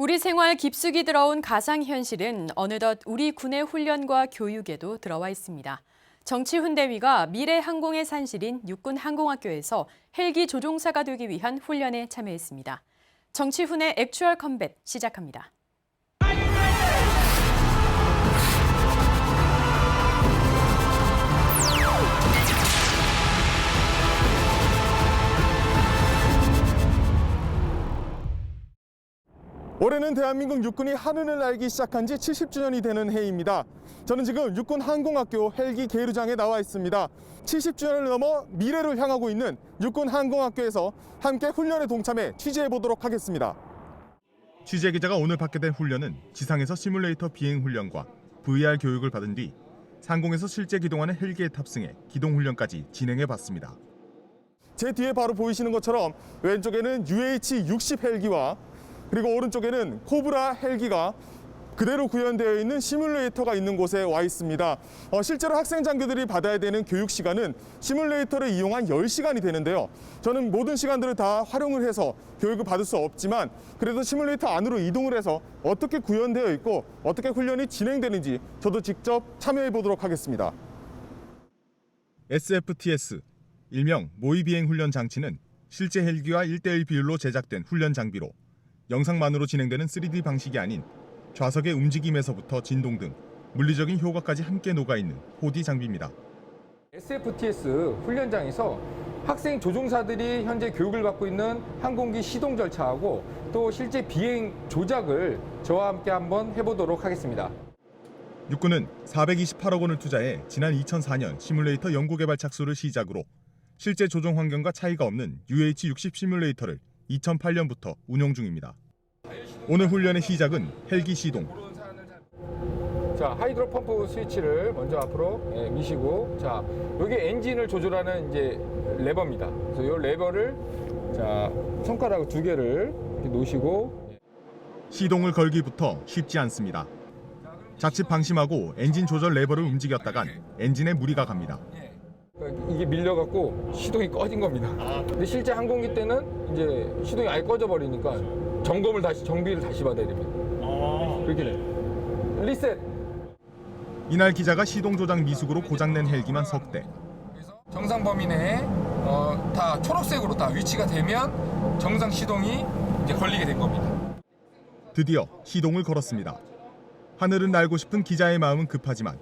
우리 생활 깊숙이 들어온 가상현실은 어느덧 우리 군의 훈련과 교육에도 들어와 있습니다. 정치훈대위가 미래 항공의 산실인 육군항공학교에서 헬기 조종사가 되기 위한 훈련에 참여했습니다. 정치훈의 액추얼 컴뱃 시작합니다. 올해는 대한민국 육군이 하늘을 날기 시작한 지 70주년이 되는 해입니다. 저는 지금 육군항공학교 헬기 계류장에 나와 있습니다. 70주년을 넘어 미래를 향하고 있는 육군항공학교에서 함께 훈련에 동참해 취재해 보도록 하겠습니다. 취재 기자가 오늘 받게 된 훈련은 지상에서 시뮬레이터 비행 훈련과 VR 교육을 받은 뒤 상공에서 실제 기동하는 헬기에 탑승해 기동 훈련까지 진행해 봤습니다. 제 뒤에 바로 보이시는 것처럼 왼쪽에는 UH-60 헬기와 그리고 오른쪽에는 코브라 헬기가 그대로 구현되어 있는 시뮬레이터가 있는 곳에 와 있습니다. 실제로 학생 장교들이 받아야 되는 교육 시간은 시뮬레이터를 이용한 10시간이 되는데요. 저는 모든 시간들을 다 활용을 해서 교육을 받을 수 없지만 그래도 시뮬레이터 안으로 이동을 해서 어떻게 구현되어 있고 어떻게 훈련이 진행되는지 저도 직접 참여해 보도록 하겠습니다. SFTS, 일명 모의비행 훈련 장치는 실제 헬기와 1:1 비율로 제작된 훈련 장비로 영상만으로 진행되는 3D 방식이 아닌 좌석의 움직임에서부터 진동 등 물리적인 효과까지 함께 녹아있는 4D 장비입니다. SFTS 훈련장에서 학생 조종사들이 현재 교육을 받고 있는 항공기 시동 절차하고 또 실제 비행 조작을 저와 함께 한번 해보도록 하겠습니다. 육군은 428억 원을 투자해 지난 2004년 시뮬레이터 연구개발 착수를 시작으로 실제 조종 환경과 차이가 없는 UH-60 시뮬레이터를 2008년부터 운영 중입니다. 오늘 훈련의 시작은 헬기 시동. 자, 하이드로 펌프 스위치를 먼저 앞으로 미시고, 자, 여기 엔진을 조절하는 이제 레버입니다. 그래서 이 레버를 자 손가락 2개를 이렇게 놓으시고 시동을 걸기부터 쉽지 않습니다. 자칫 방심하고 엔진 조절 레버를 움직였다간 엔진에 무리가 갑니다. 이게 밀려갖고 시동이 꺼진 겁니다. 근데 실제 항공기 때는 이제 시동이 아예 꺼져버리니까 정비를 다시 받아야 됩니다. 그렇게 돼. 리셋. 이날 기자가 시동 조작 미숙으로 고장낸 헬기만 석 대. 정상 범위 내에 다 초록색으로 다 위치가 되면 정상 시동이 이제 걸리게 된 겁니다. 드디어 시동을 걸었습니다. 하늘을 날고 싶은 기자의 마음은 급하지만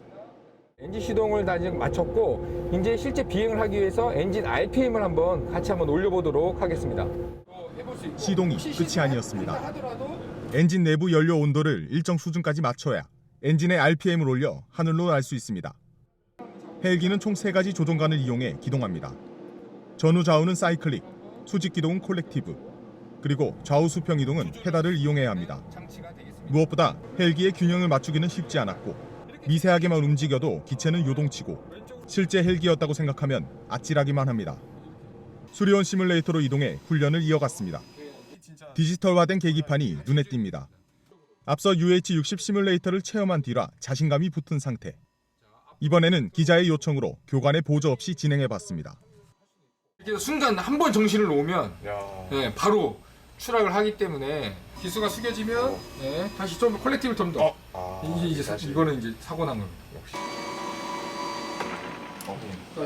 엔진 시동을 다 이제 마쳤고 이제 실제 비행을 하기 위해서 엔진 RPM을 같이 한번 올려보도록 하겠습니다. 시동이 끝이 아니었습니다. 엔진 내부 연료 온도를 일정 수준까지 맞춰야 엔진의 RPM을 올려 하늘로 날 수 있습니다. 헬기는 총 3가지 조종관을 이용해 기동합니다. 전후 좌우는 사이클릭, 수직 기동은 콜렉티브, 그리고 좌우 수평 이동은 페달을 이용해야 합니다. 무엇보다 헬기의 균형을 맞추기는 쉽지 않았고 미세하게만 움직여도 기체는 요동치고 실제 헬기였다고 생각하면 아찔하기만 합니다. 수리온 시뮬레이터로 이동해 훈련을 이어갔습니다. 디지털화된 계기판이 눈에 띕니다. 앞서 UH-60 시뮬레이터를 체험한 뒤라 자신감이 붙은 상태. 이번에는 기자의 요청으로 교관의 보조 없이 진행해봤습니다. 이렇게 순간 한 번 정신을 놓으면 바로 추락을 하기 때문에 기수가 숙여지면 다시 좀 콜렉티브를 좀 더. 이거는 이제 사고 난 겁니다. 역시.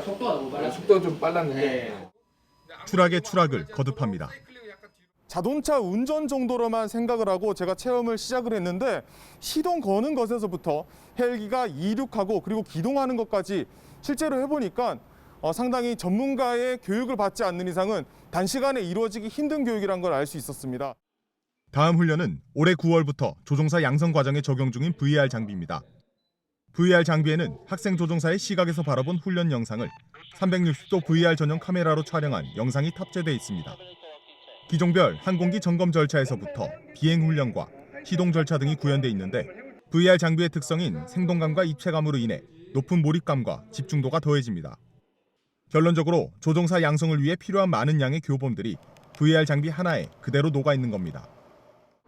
속도가 너무 빨라. 속도가 좀 빨랐는데. 추락의 추락을 거듭합니다. 자동차 운전 정도로만 생각을 하고 제가 체험을 시작을 했는데 시동 거는 것에서부터 헬기가 이륙하고 그리고 기동하는 것까지 실제로 해보니까 상당히 전문가의 교육을 받지 않는 이상은 단시간에 이루어지기 힘든 교육이란 걸 알 수 있었습니다. 다음 훈련은 올해 9월부터 조종사 양성 과정에 적용 중인 VR 장비입니다. VR 장비에는 학생 조종사의 시각에서 바라본 훈련 영상을 360도 VR 전용 카메라로 촬영한 영상이 탑재되어 있습니다. 기종별 항공기 점검 절차에서부터 비행 훈련과 시동 절차 등이 구현되어 있는데 VR 장비의 특성인 생동감과 입체감으로 인해 높은 몰입감과 집중도가 더해집니다. 결론적으로 조종사 양성을 위해 필요한 많은 양의 교범들이 VR 장비 하나에 그대로 녹아있는 겁니다.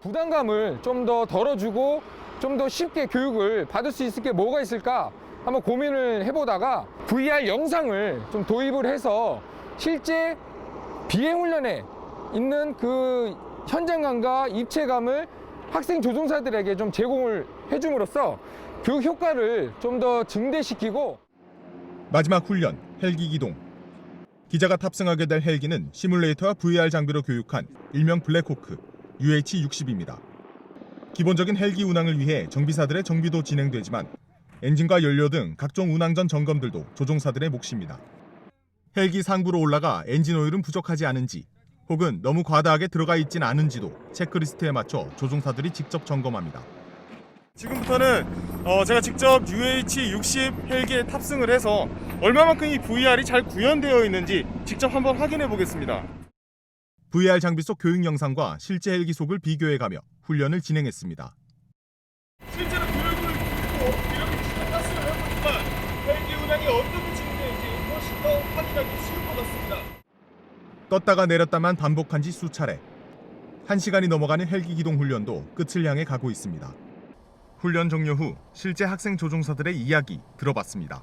부담감을 좀 더 덜어주고 좀 더 쉽게 교육을 받을 수 있을 게 뭐가 있을까 한번 고민을 해보다가 VR 영상을 좀 도입을 해서 실제 비행 훈련에 있는 그 현장감과 입체감을 학생 조종사들에게 좀 제공을 해줌으로써 교육 효과를 좀 더 증대시키고 마지막 훈련, 헬기 기동. 기자가 탑승하게 될 헬기는 시뮬레이터와 VR 장비로 교육한 일명 블랙호크 UH-60입니다. 기본적인 헬기 운항을 위해 정비사들의 정비도 진행되지만 엔진과 연료 등 각종 운항 전 점검들도 조종사들의 몫입니다. 헬기 상부로 올라가 엔진 오일은 부족하지 않은지 혹은 너무 과다하게 들어가 있진 않은지도 체크리스트에 맞춰 조종사들이 직접 점검합니다. 지금부터는 제가 직접 UH-60 헬기에 탑승을 해서 얼마만큼 이 VR이 잘 구현되어 있는지 직접 한번 확인해 보겠습니다. VR 장비 속 교육 영상과 실제 헬기 속을 비교해가며 훈련을 진행했습니다. 실제로 교육을 듣고 이렇게 시작했어요. 해보니까 헬기 운항이 어떻게 진행되는지 훨씬 더 확인하기 쉬운 것 같습니다. 떴다가 내렸다만 반복한 지 수차례. 1시간이 넘어가는 헬기 기동 훈련도 끝을 향해 가고 있습니다. 훈련 종료 후 실제 학생 조종사들의 이야기 들어봤습니다.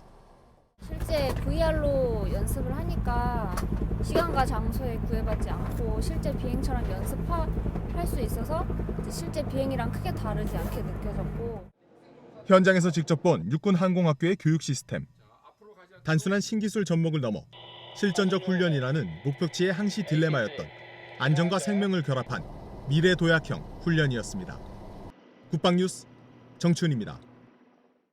실제 VR로 연습을 하니까 시간과 장소에 구애받지 않고 실제 비행처럼 연습할 수 있어서 실제 비행이랑 크게 다르지 않게 느껴졌고 현장에서 직접 본 육군항공학교의 교육 시스템. 단순한 신기술 접목을 넘어 실전적 훈련이라는 목표치의 항시 딜레마였던 안전과 생명을 결합한 미래 도약형 훈련이었습니다. 국방뉴스 정치훈입니다.